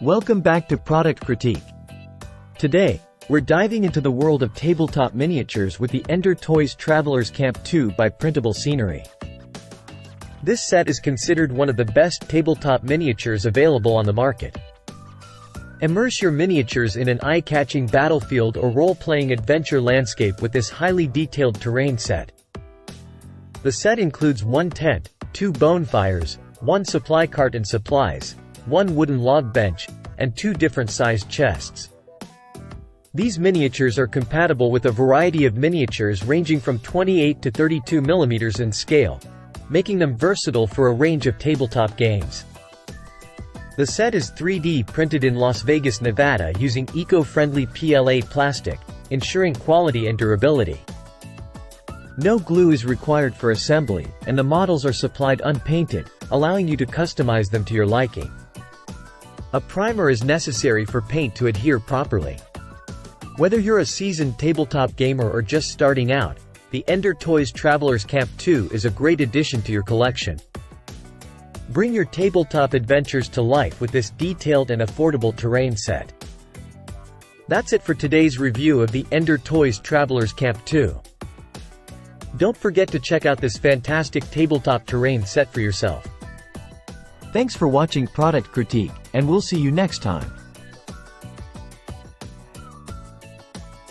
Welcome back to Product Critique. Today, we're diving into the world of tabletop miniatures with the EnderToys Traveler's Camp 2 by Printable Scenery. This set is considered one of the best tabletop miniatures available on the market. Immerse your miniatures in an eye-catching battlefield or role-playing adventure landscape with this highly detailed terrain set. The set includes one tent, 2 bonfires, 1 supply cart and supplies, 1 wooden log bench, and 2 different sized chests. These miniatures are compatible with a variety of miniatures ranging from 28 to 32 mm in scale, making them versatile for a range of tabletop games. The set is 3D printed in Las Vegas, Nevada using eco-friendly PLA plastic, ensuring quality and durability. No glue is required for assembly, and the models are supplied unpainted, allowing you to customize them to your liking. A primer is necessary for paint to adhere properly. Whether you're a seasoned tabletop gamer or just starting out, the EnderToys Traveler's Camp 2 is a great addition to your collection. Bring your tabletop adventures to life with this detailed and affordable terrain set. That's it for today's review of the EnderToys Traveler's Camp 2. Don't forget to check out this fantastic tabletop terrain set for yourself. Thanks for watching Product Critique, and we'll see you next time.